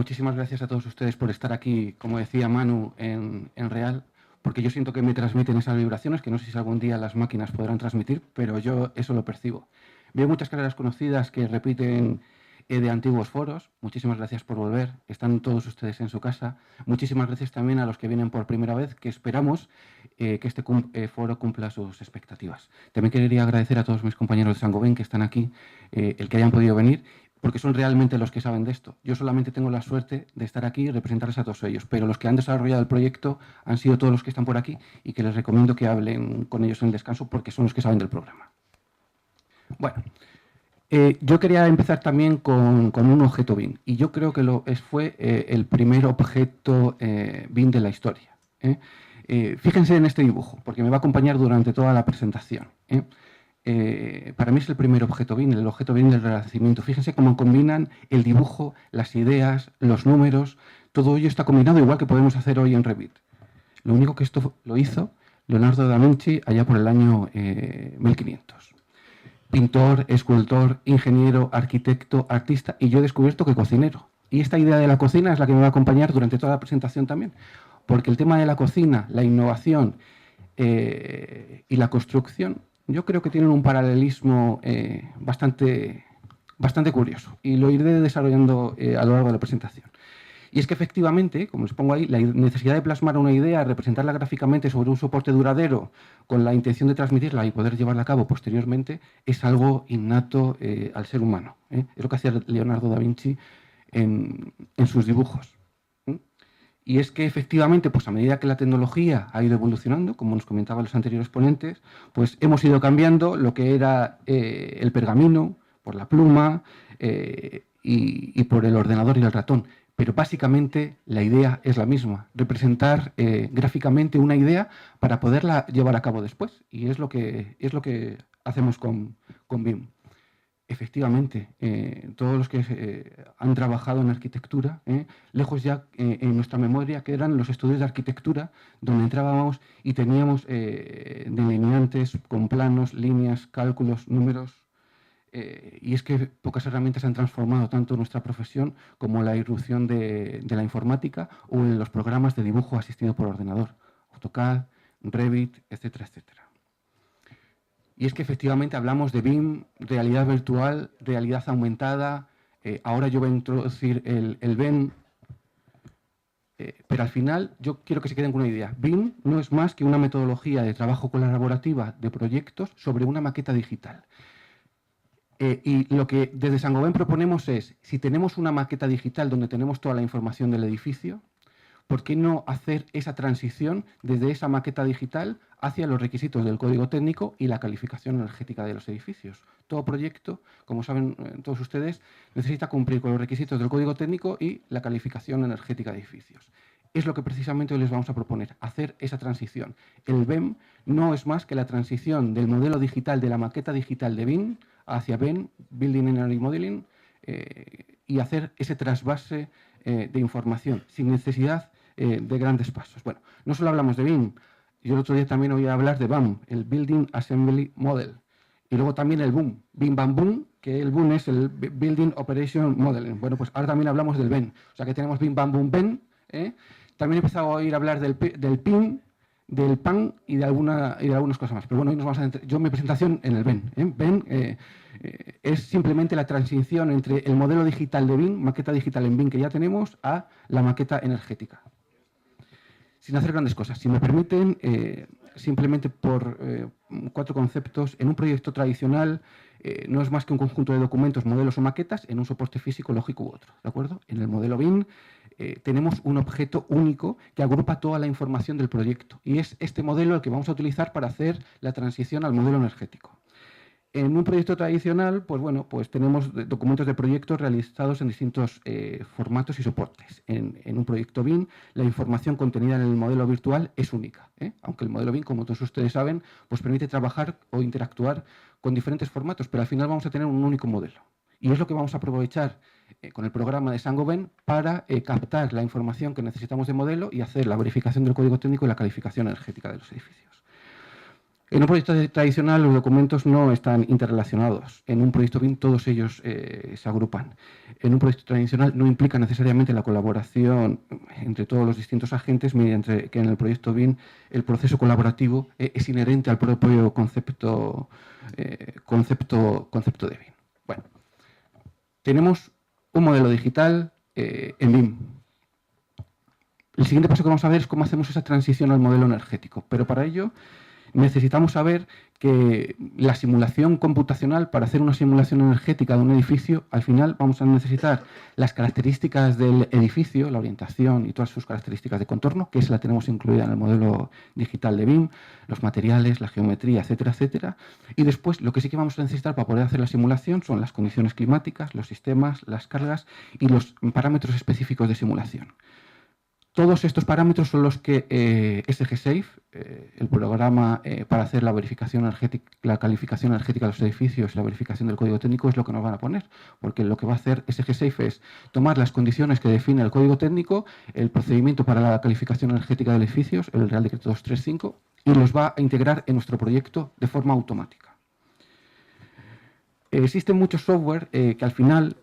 muchísimas gracias a todos ustedes por estar aquí, como decía Manu, en Real, porque yo siento que me transmiten esas vibraciones, que no sé si algún día las máquinas podrán transmitir, pero yo eso lo percibo. Veo muchas caras conocidas que repiten de antiguos foros. Muchísimas gracias por volver. Están todos ustedes en su casa. Muchísimas gracias también a los que vienen por primera vez, que esperamos que este foro cumpla sus expectativas. También quería agradecer a todos mis compañeros de Saint-Gobain que están aquí, el que hayan podido venir, porque son realmente los que saben de esto. Yo solamente tengo la suerte de estar aquí y representarles a todos ellos, pero los que han desarrollado el proyecto han sido todos los que están por aquí y que les recomiendo que hablen con ellos en el descanso porque son los que saben del programa. Bueno, yo quería empezar también con un objeto BIM, y yo creo que fue el primer objeto BIM de la historia. Fíjense en este dibujo, porque me va a acompañar durante toda la presentación. Para mí es el primer objeto BIM, el objeto BIM del Renacimiento. Fíjense cómo combinan el dibujo, las ideas, los números, todo ello está combinado igual que podemos hacer hoy en Revit. Lo único que esto lo hizo Leonardo da Vinci allá por el año 1500. Pintor, escultor, ingeniero, arquitecto, artista, y yo he descubierto que cocinero. Y esta idea de la cocina es la que me va a acompañar durante toda la presentación también, porque el tema de la cocina, la innovación y la construcción, yo creo que tienen un paralelismo bastante curioso, y lo iré desarrollando a lo largo de la presentación. Y es que efectivamente, como les pongo ahí, la necesidad de plasmar una idea, representarla gráficamente sobre un soporte duradero con la intención de transmitirla y poder llevarla a cabo posteriormente es algo innato al ser humano. Es lo que hacía Leonardo da Vinci en sus dibujos. Y es que efectivamente, pues a medida que la tecnología ha ido evolucionando, como nos comentaban los anteriores ponentes, pues hemos ido cambiando lo que era el pergamino por la pluma y por el ordenador y el ratón. Pero básicamente la idea es la misma, representar gráficamente una idea para poderla llevar a cabo después. Y es lo que hacemos con BIM. Efectivamente, todos los que han trabajado en arquitectura, lejos ya en nuestra memoria, que eran los estudios de arquitectura, donde entrábamos y teníamos delineantes con planos, líneas, cálculos, números. Y es que pocas herramientas han transformado tanto nuestra profesión como la irrupción de la informática o en los programas de dibujo asistido por ordenador, AutoCAD, Revit, etcétera, etcétera. Y es que efectivamente hablamos de BIM, realidad virtual, realidad aumentada. Ahora yo voy a introducir el BEM, pero al final yo quiero que se queden con una idea. BIM no es más que una metodología de trabajo colaborativa de proyectos sobre una maqueta digital. Y lo que desde Saint-Gobain proponemos es, si tenemos una maqueta digital donde tenemos toda la información del edificio, ¿por qué no hacer esa transición desde esa maqueta digital hacia los requisitos del código técnico y la calificación energética de los edificios? Todo proyecto, como saben todos ustedes, necesita cumplir con los requisitos del código técnico y la calificación energética de edificios. Es lo que precisamente hoy les vamos a proponer, hacer esa transición. El BEM no es más que la transición del modelo digital, de la maqueta digital de BIM, hacia BEM, Building Energy Modeling, y hacer ese trasvase de información sin necesidad de grandes pasos. Bueno, no solo hablamos de BIM, yo el otro día también oí hablar de BAM, el Building Assembly Model, y luego también el BOOM, BIM BAM BOOM, que el BOOM es el Building Operation Modeling. Bueno, pues ahora también hablamos del BEM, o sea que tenemos BIM BAM BOOM BEM. También he empezado a oír hablar del PIM, del PAN y de algunas cosas más. Pero bueno, hoy nos vamos a yo mi presentación en el BEM. BEM es simplemente la transición entre el modelo digital de BIM, maqueta digital en BIM que ya tenemos, a la maqueta energética. Sin hacer grandes cosas. Si me permiten, simplemente por 4 conceptos, en un proyecto tradicional no es más que un conjunto de documentos, modelos o maquetas en un soporte físico, lógico u otro. ¿De acuerdo? En el modelo BIM tenemos un objeto único que agrupa toda la información del proyecto. Y es este modelo el que vamos a utilizar para hacer la transición al modelo energético. En un proyecto tradicional, pues bueno, pues tenemos documentos de proyectos realizados en distintos formatos y soportes. En un proyecto BIM, la información contenida en el modelo virtual es única, aunque el modelo BIM, como todos ustedes saben, pues permite trabajar o interactuar con diferentes formatos, pero al final vamos a tener un único modelo. Y es lo que vamos a aprovechar con el programa de Saint-Gobain para captar la información que necesitamos de modelo y hacer la verificación del código técnico y la calificación energética de los edificios. En un proyecto tradicional los documentos no están interrelacionados. En un proyecto BIM todos ellos se agrupan. En un proyecto tradicional no implica necesariamente la colaboración entre todos los distintos agentes, mediante que en el proyecto BIM el proceso colaborativo es inherente al propio concepto de BIM. Bueno, tenemos un modelo digital en BIM. El siguiente paso que vamos a ver es cómo hacemos esa transición al modelo energético, pero para ello necesitamos saber que la simulación computacional, para hacer una simulación energética de un edificio, al final vamos a necesitar las características del edificio, la orientación y todas sus características de contorno, que esa la tenemos incluida en el modelo digital de BIM, los materiales, la geometría, etcétera, etcétera. Y después lo que sí que vamos a necesitar para poder hacer la simulación son las condiciones climáticas, los sistemas, las cargas y los parámetros específicos de simulación. Todos estos parámetros son los que SGSafe, el programa para hacer la verificación energética, la calificación energética de los edificios y la verificación del código técnico, es lo que nos van a poner. Porque lo que va a hacer SGSafe es tomar las condiciones que define el código técnico, el procedimiento para la calificación energética de edificios, el Real Decreto 235, y los va a integrar en nuestro proyecto de forma automática. Existen muchos software que al final,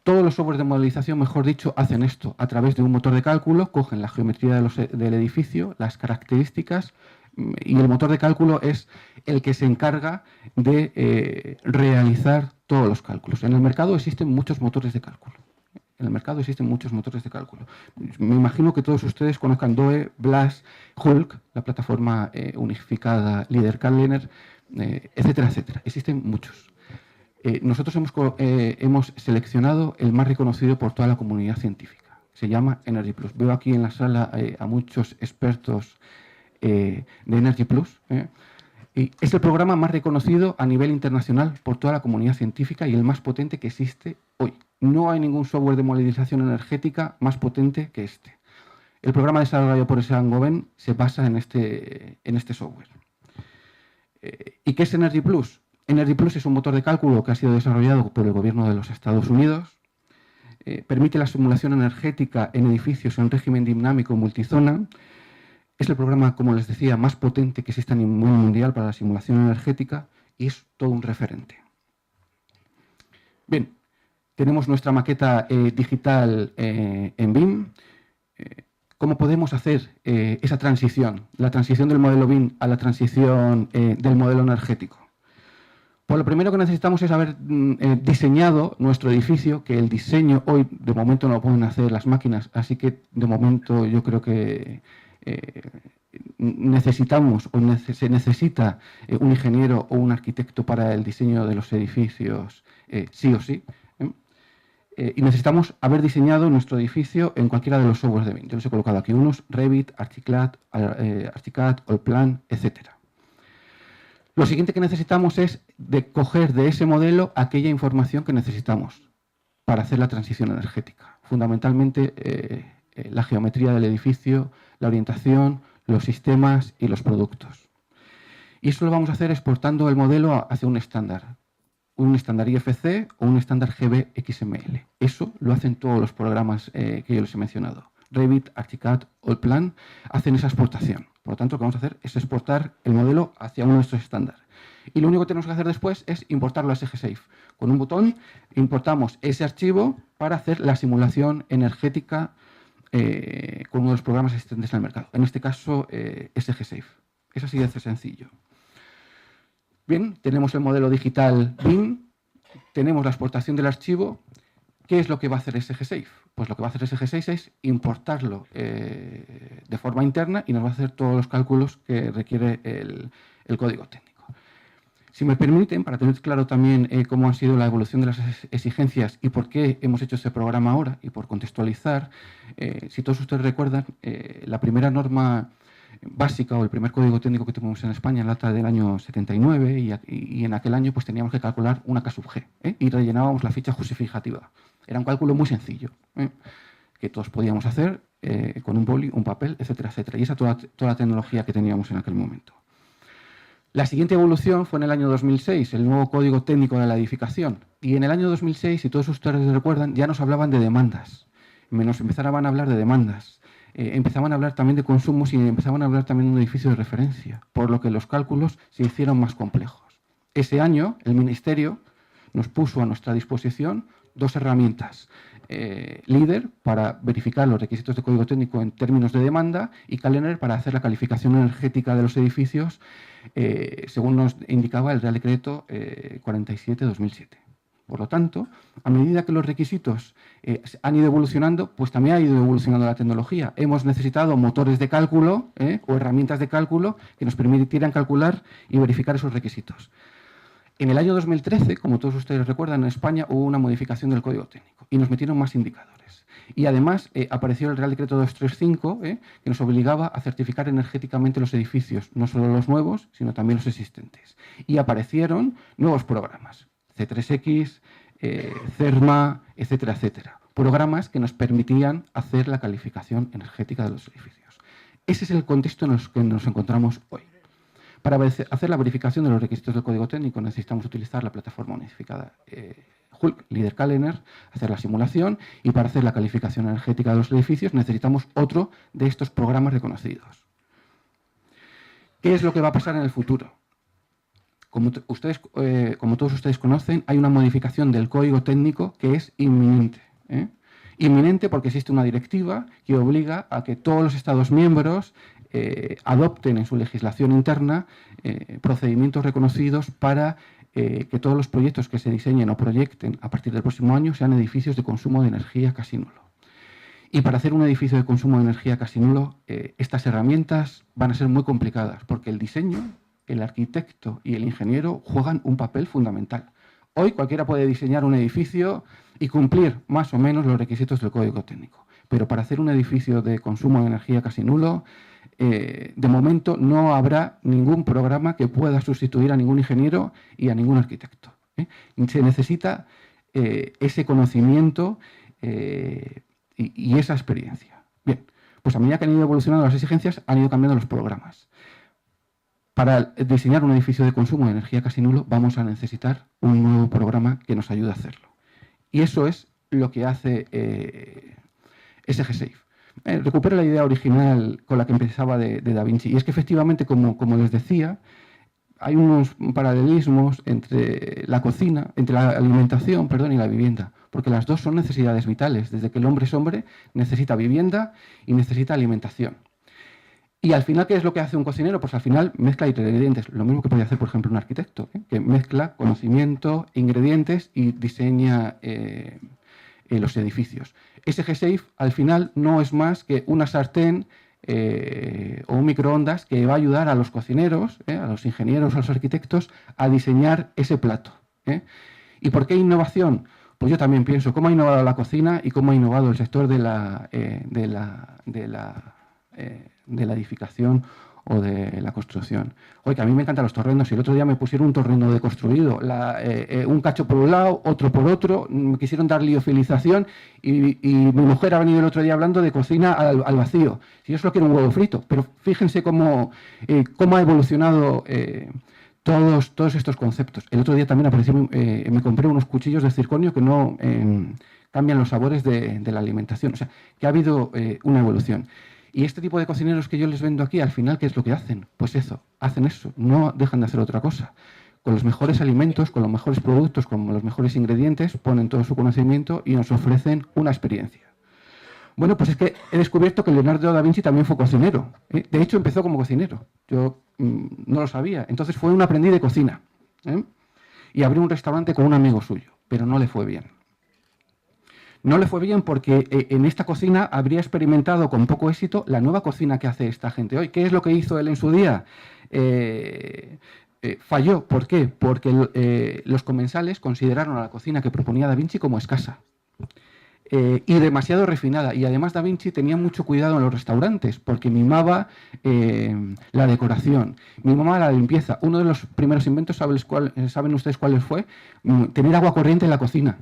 todos los softwares de modelización, mejor dicho, hacen esto a través de un motor de cálculo, cogen la geometría del edificio, las características, y el motor de cálculo es el que se encarga de realizar todos los cálculos. En el mercado existen muchos motores de cálculo. Me imagino que todos ustedes conozcan DOE, BLAS, Hulk, la plataforma unificada líder Kallener, etcétera, etcétera. Existen muchos. Nosotros hemos seleccionado el más reconocido por toda la comunidad científica. Se llama Energy Plus. Veo aquí en la sala a muchos expertos de Energy Plus. Y es el programa más reconocido a nivel internacional por toda la comunidad científica y el más potente que existe hoy. No hay ningún software de modelización energética más potente que este. El programa desarrollado por Saint-Gobain se basa en este software. ¿Y qué es Energy Plus? Energy Plus es un motor de cálculo que ha sido desarrollado por el gobierno de los Estados Unidos. Permite la simulación energética en edificios en régimen dinámico multizona. Es el programa, como les decía, más potente que existe a nivel mundial para la simulación energética y es todo un referente. Bien, tenemos nuestra maqueta digital en BIM. ¿Cómo podemos hacer esa transición? La transición del modelo BIM a la transición del modelo energético. Pues lo primero que necesitamos es haber diseñado nuestro edificio, que el diseño hoy de momento no lo pueden hacer las máquinas, así que de momento yo creo que se necesita un ingeniero o un arquitecto para el diseño de los edificios sí o sí. Y necesitamos haber diseñado nuestro edificio en cualquiera de los softwares de BIM. Yo les he colocado aquí unos: Revit, ArchiCAD, Allplan, etcétera. Lo siguiente que necesitamos es coger de ese modelo aquella información que necesitamos para hacer la transición energética. Fundamentalmente la geometría del edificio, la orientación, los sistemas y los productos. Y eso lo vamos a hacer exportando el modelo hacia un estándar IFC o un estándar GBXML. Eso lo hacen todos los programas que yo les he mencionado. Revit, ArchiCAD, Allplan hacen esa exportación. Por lo tanto, lo que vamos a hacer es exportar el modelo hacia uno de estos estándares. Y lo único que tenemos que hacer después es importarlo a SGSafe. Con un botón importamos ese archivo para hacer la simulación energética con uno de los programas existentes en el mercado. En este caso, SGSafe. Es así de sencillo. Bien, tenemos el modelo digital BIM, tenemos la exportación del archivo. ¿Qué es lo que va a hacer SGSafe? Pues lo que va a hacer SGSafe es importarlo de forma interna y nos va a hacer todos los cálculos que requiere el código técnico. Si me permiten, para tener claro también cómo ha sido la evolución de las exigencias y por qué hemos hecho este programa ahora, y por contextualizar, si todos ustedes recuerdan, la primera norma básica o el primer código técnico que tuvimos en España data del año 79 y en aquel año pues teníamos que calcular una K sub G y rellenábamos la ficha justificativa. Era un cálculo muy sencillo que todos podíamos hacer con un boli, un papel, etcétera, etcétera. Y esa toda la tecnología que teníamos en aquel momento. La siguiente evolución fue en el año 2006, el nuevo código técnico de la edificación. Y en el año 2006, si todos ustedes recuerdan, ya nos hablaban de demandas. Nos empezaban a hablar de demandas. empezaban a hablar también de consumos y empezaban a hablar también de un edificio de referencia, por lo que los cálculos se hicieron más complejos. Ese año el Ministerio nos puso a nuestra disposición dos herramientas. LEADER para verificar los requisitos de código técnico en términos de demanda y Calendar para hacer la calificación energética de los edificios según nos indicaba el Real Decreto 47/2007. Por lo tanto, a medida que los requisitos han ido evolucionando, pues también ha ido evolucionando la tecnología. Hemos necesitado motores de cálculo o herramientas de cálculo que nos permitieran calcular y verificar esos requisitos. En el año 2013, como todos ustedes recuerdan, en España hubo una modificación del código técnico y nos metieron más indicadores. Y además apareció el Real Decreto 235, que nos obligaba a certificar energéticamente los edificios, no solo los nuevos, sino también los existentes. Y aparecieron nuevos programas, C3X, CERMA, etcétera, etcétera. Programas que nos permitían hacer la calificación energética de los edificios. Ese es el contexto en el que nos encontramos hoy. Para hacer la verificación de los requisitos del código técnico necesitamos utilizar la plataforma unificada Hulk, LEADER Calendar, hacer la simulación y para hacer la calificación energética de los edificios necesitamos otro de estos programas reconocidos. ¿Qué es lo que va a pasar en el futuro? Como todos ustedes conocen, hay una modificación del código técnico que es inminente. Inminente porque existe una directiva que obliga a que todos los Estados miembros adopten en su legislación interna procedimientos reconocidos para que todos los proyectos que se diseñen o proyecten a partir del próximo año sean edificios de consumo de energía casi nulo. Y para hacer un edificio de consumo de energía casi nulo, estas herramientas van a ser muy complicadas porque el diseño, el arquitecto y el ingeniero juegan un papel fundamental. Hoy cualquiera puede diseñar un edificio y cumplir más o menos los requisitos del código técnico. Pero para hacer un edificio de consumo de energía casi nulo, de momento no habrá ningún programa que pueda sustituir a ningún ingeniero y a ningún arquitecto. Se necesita ese conocimiento y esa experiencia. Bien, pues a medida que han ido evolucionando las exigencias, han ido cambiando los programas. Para diseñar un edificio de consumo de energía casi nulo, vamos a necesitar un nuevo programa que nos ayude a hacerlo. Y eso es lo que hace SGSafe. Recupero la idea original con la que empezaba de Da Vinci. Y es que efectivamente, como les decía, hay unos paralelismos entre la cocina, entre la alimentación, y la vivienda. Porque las dos son necesidades vitales. Desde que el hombre es hombre, necesita vivienda y necesita alimentación. Y al final, ¿qué es lo que hace un cocinero? Pues al final mezcla ingredientes. Lo mismo que podría hacer, por ejemplo, un arquitecto, que mezcla conocimiento, ingredientes y diseña los edificios. SGSafe al final no es más que una sartén o un microondas que va a ayudar a los cocineros, a los ingenieros, a los arquitectos a diseñar ese plato. ¿Y por qué innovación? Pues yo también pienso cómo ha innovado la cocina y cómo ha innovado el sector de la edificación o de la construcción. Oye, que a mí me encantan los torrendos y el otro día me pusieron un torrendo deconstruido, un cacho por un lado, otro por otro, me quisieron dar liofilización y mi mujer ha venido el otro día hablando de cocina al vacío. Si yo solo quiero un huevo frito, pero fíjense cómo ha evolucionado todos estos conceptos. El otro día también apareció, me compré unos cuchillos de circonio que no cambian los sabores de la alimentación. O sea, que ha habido una evolución. Y este tipo de cocineros que yo les vendo aquí, al final, ¿qué es lo que hacen? Pues eso, hacen eso, no dejan de hacer otra cosa. Con los mejores alimentos, con los mejores productos, con los mejores ingredientes, ponen todo su conocimiento y nos ofrecen una experiencia. Bueno, pues es que he descubierto que Leonardo da Vinci también fue cocinero. De hecho, empezó como cocinero. Yo no lo sabía. Entonces fue un aprendiz de cocina. Y abrió un restaurante con un amigo suyo, pero no le fue bien. No le fue bien porque en esta cocina habría experimentado con poco éxito la nueva cocina que hace esta gente hoy. ¿Qué es lo que hizo él en su día? Falló. ¿Por qué? Porque los comensales consideraron a la cocina que proponía Da Vinci como escasa y demasiado refinada. Y además Da Vinci tenía mucho cuidado en los restaurantes porque mimaba la decoración, mimaba la limpieza. Uno de los primeros inventos, ¿saben ustedes cuáles fue? Tener agua corriente en la cocina.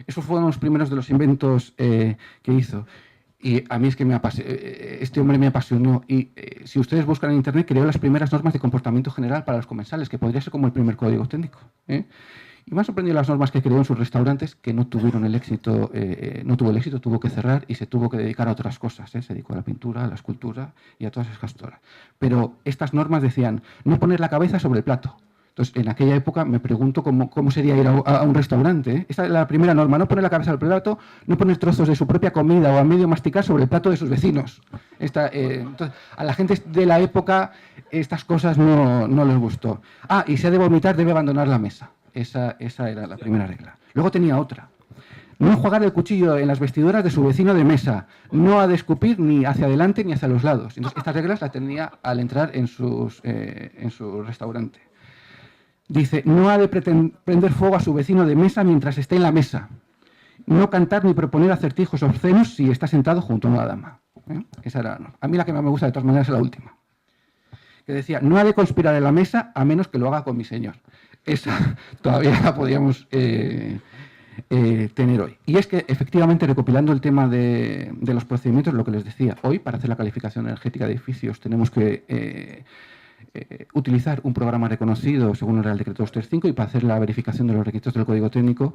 Esos fueron los primeros de los inventos que hizo. Y a mí es que este hombre me apasionó. Y si ustedes buscan en Internet, creó las primeras normas de comportamiento general para los comensales, que podría ser como el primer código técnico. Y me han sorprendido las normas que creó en sus restaurantes, que no tuvieron el éxito, no tuvo el éxito, tuvo que cerrar y se tuvo que dedicar a otras cosas. Se dedicó a la pintura, a la escultura y a todas esas gestoras. Pero estas normas decían, no poner la cabeza sobre el plato. Entonces, en aquella época me pregunto cómo sería ir a un restaurante. ¿Eh? Esta es la primera norma, no poner la cabeza sobre el plato, no poner trozos de su propia comida o a medio masticar sobre el plato de sus vecinos. Entonces, a la gente de la época estas cosas no les gustó. Ah, y si ha de vomitar, debe abandonar la mesa. Esa era la primera regla. Luego tenía otra. No enjuagar el cuchillo en las vestiduras de su vecino de mesa. No ha de escupir ni hacia adelante ni hacia los lados. Entonces, estas reglas las tenía al entrar en su restaurante. Dice, no ha de prender fuego a su vecino de mesa mientras esté en la mesa. No cantar ni proponer acertijos obscenos si está sentado junto a una dama. Esa era, no. A mí la que más me gusta de todas maneras es la última. Que decía, no ha de conspirar en la mesa a menos que lo haga con mi señor. Esa todavía la podíamos tener hoy. Y es que, efectivamente, recopilando el tema de los procedimientos, lo que les decía, hoy, para hacer la calificación energética de edificios, tenemos que utilizar un programa reconocido según el Real Decreto 235 y para hacer la verificación de los requisitos del Código Técnico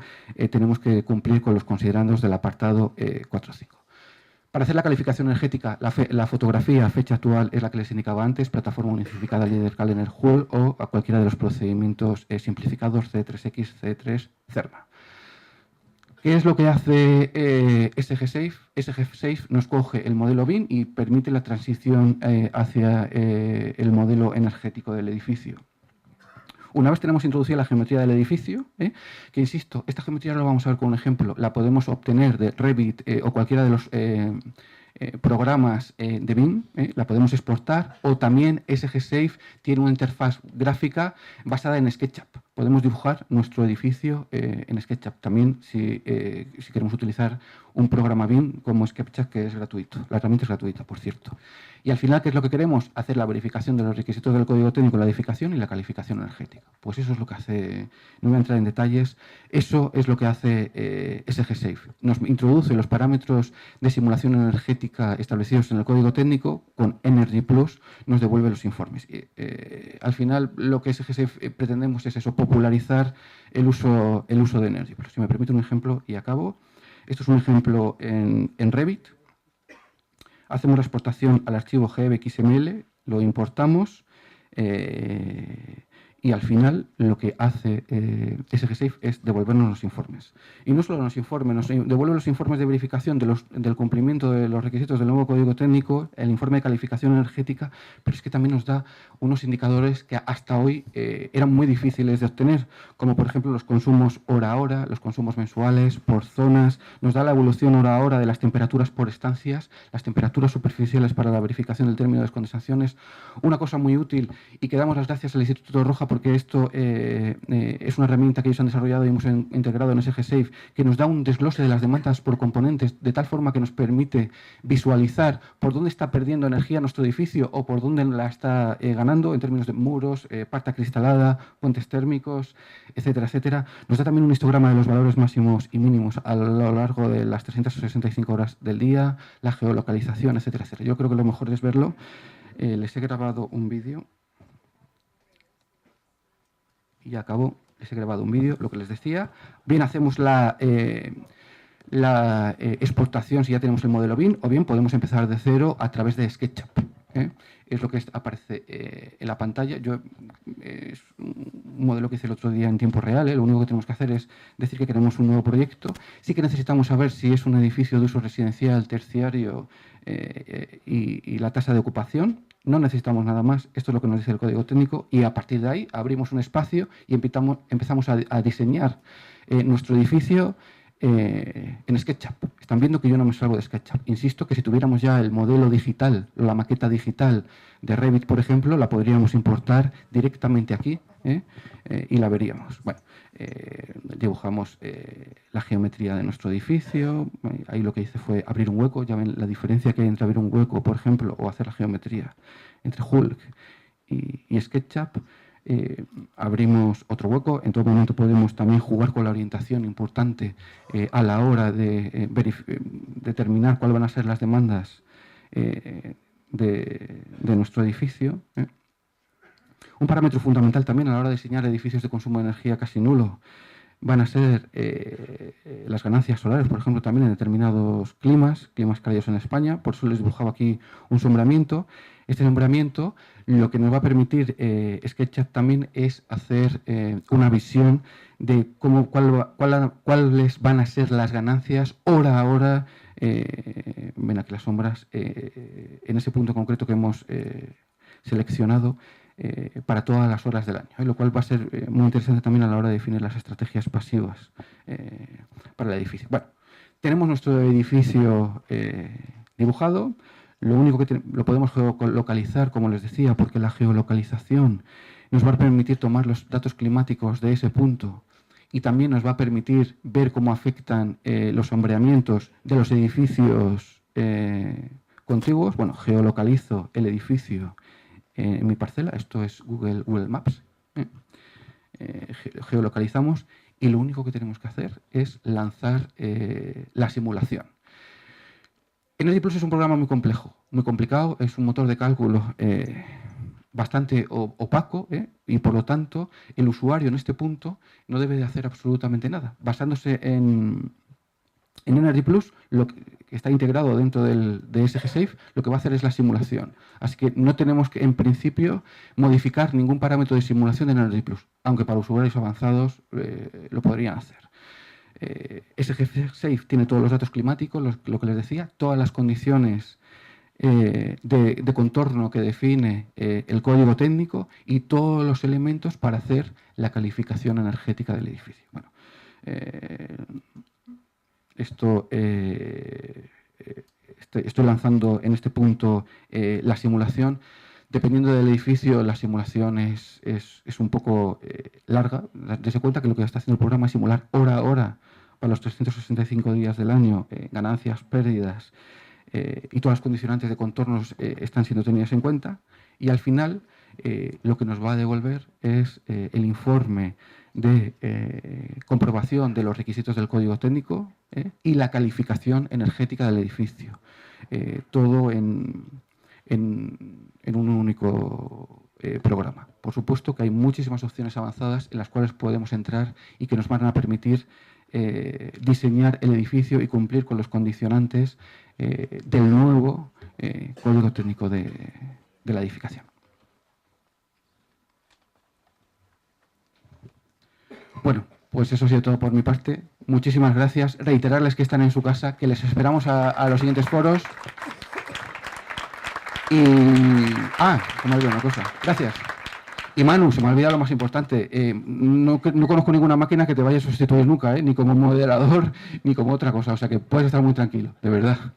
tenemos que cumplir con los considerandos del apartado 4.5. Para hacer la calificación energética, la fotografía, fecha actual, es la que les indicaba antes, plataforma unificada líder Calendar Hull o a cualquiera de los procedimientos simplificados C3X, C3, CERMA. ¿Qué es lo que hace SG Safe? SG Safe nos coge el modelo BIM y permite la transición hacia el modelo energético del edificio. Una vez tenemos introducida la geometría del edificio, que insisto, esta geometría lo vamos a ver con un ejemplo, la podemos obtener de Revit o cualquiera de los programas de BIM, la podemos exportar, o también SG Safe tiene una interfaz gráfica basada en SketchUp. Podemos dibujar nuestro edificio en SketchUp. También si queremos utilizar un programa BIM como SketchUp, que es gratuito. La herramienta es gratuita, por cierto. Y al final, ¿qué es lo que queremos? Hacer la verificación de los requisitos del código técnico, la edificación y la calificación energética. Pues eso es lo que hace, no voy a entrar en detalles, eso es lo que hace SG Safe. Nos introduce los parámetros de simulación energética establecidos en el código técnico, con Energy Plus nos devuelve los informes. Al final, lo que SG Safe pretendemos es eso, popularizar el uso de Energy Plus. Si me permite un ejemplo y acabo. Esto es un ejemplo en Revit. Hacemos la exportación al archivo GBXML, lo importamos y al final lo que hace SG Safe es devolvernos los informes. Y no solo los informes, nos devuelve los informes de verificación del cumplimiento de los requisitos del nuevo código técnico, el informe de calificación energética, pero es que también nos da unos indicadores que hasta hoy eran muy difíciles de obtener, como por ejemplo los consumos hora a hora, los consumos mensuales, por zonas, nos da la evolución hora a hora de las temperaturas por estancias, las temperaturas superficiales para la verificación del término de descondensaciones, una cosa muy útil y que damos las gracias al Instituto Roja porque esto es una herramienta que ellos han desarrollado y hemos integrado en SG Safe, que nos da un desglose de las demandas por componentes, de tal forma que nos permite visualizar por dónde está perdiendo energía nuestro edificio o por dónde la está ganando en términos de muros, parte acristalada, puentes térmicos, etcétera, etcétera. Nos da también un histograma de los valores máximos y mínimos a lo largo de las 365 horas del día, la geolocalización, etcétera, etcétera. Yo creo que lo mejor es verlo. Les he grabado un vídeo. Y acabo, les he grabado un vídeo, lo que les decía. Bien, hacemos la exportación si ya tenemos el modelo BIM, o bien podemos empezar de cero a través de SketchUp. Es lo que aparece en la pantalla. Es un modelo que hice el otro día en tiempo real. Lo único que tenemos que hacer es decir que queremos un nuevo proyecto. Sí que necesitamos saber si es un edificio de uso residencial, terciario y la tasa de ocupación. No necesitamos nada más, esto es lo que nos dice el código técnico y a partir de ahí abrimos un espacio y empezamos a diseñar nuestro edificio en SketchUp. Están viendo que yo no me salgo de SketchUp. Insisto que si tuviéramos ya el modelo digital, la maqueta digital de Revit, por ejemplo, la podríamos importar directamente aquí y la veríamos. Bueno, dibujamos la geometría de nuestro edificio. Ahí lo que hice fue abrir un hueco. Ya ven la diferencia que hay entre abrir un hueco, por ejemplo, o hacer la geometría entre Hulk y SketchUp. Abrimos otro hueco. En todo momento podemos también jugar con la orientación importante a la hora de determinar cuáles van a ser las demandas de nuestro edificio. Un parámetro fundamental también a la hora de diseñar edificios de consumo de energía casi nulo van a ser las ganancias solares, por ejemplo, también en determinados climas cálidos en España. Por eso les dibujaba aquí un sombreamiento. Este sombreamiento lo que nos va a permitir SketchUp también es hacer una visión de cuáles van a ser las ganancias hora a hora. Ven aquí las sombras, en ese punto concreto que hemos seleccionado para todas las horas del año, lo cual va a ser muy interesante también a la hora de definir las estrategias pasivas para el edificio. Bueno, tenemos nuestro edificio dibujado. Lo único que lo podemos geolocalizar, como les decía, porque la geolocalización nos va a permitir tomar los datos climáticos de ese punto y también nos va a permitir ver cómo afectan los sombreamientos de los edificios contiguos. Bueno, geolocalizo el edificio en mi parcela, esto es Google Maps. Geolocalizamos y lo único que tenemos que hacer es lanzar la simulación. Energy Plus es un programa muy complejo, muy complicado, es un motor de cálculo bastante opaco y por lo tanto el usuario en este punto no debe de hacer absolutamente nada. Basándose en Energy Plus, lo que está integrado dentro de SG Safe, lo que va a hacer es la simulación. Así que no tenemos que, en principio, modificar ningún parámetro de simulación de Energy Plus, aunque para usuarios avanzados lo podrían hacer. SG Safe tiene todos los datos climáticos, lo que les decía, todas las condiciones de contorno que define el código técnico y todos los elementos para hacer la calificación energética del edificio. Bueno, estoy lanzando en este punto la simulación. Dependiendo del edificio, la simulación es un poco larga. Dese cuenta que lo que está haciendo el programa es simular hora a hora para los 365 días del año, ganancias, pérdidas, y todas las condicionantes de contornos están siendo tenidas en cuenta. Y al final, lo que nos va a devolver es el informe de comprobación de los requisitos del código técnico y la calificación energética del edificio. Todo en un único programa. Por supuesto que hay muchísimas opciones avanzadas en las cuales podemos entrar y que nos van a permitir diseñar el edificio y cumplir con los condicionantes del nuevo código técnico de la edificación. Bueno, pues eso ha sido todo por mi parte. Muchísimas gracias. Reiterarles que están en su casa, que les esperamos a los siguientes foros. Y... se me ha olvidado una cosa. Gracias. Y Manu, se me ha olvidado lo más importante. No conozco ninguna máquina que te vaya a sustituir nunca, ni como moderador, ni como otra cosa. O sea que puedes estar muy tranquilo, de verdad.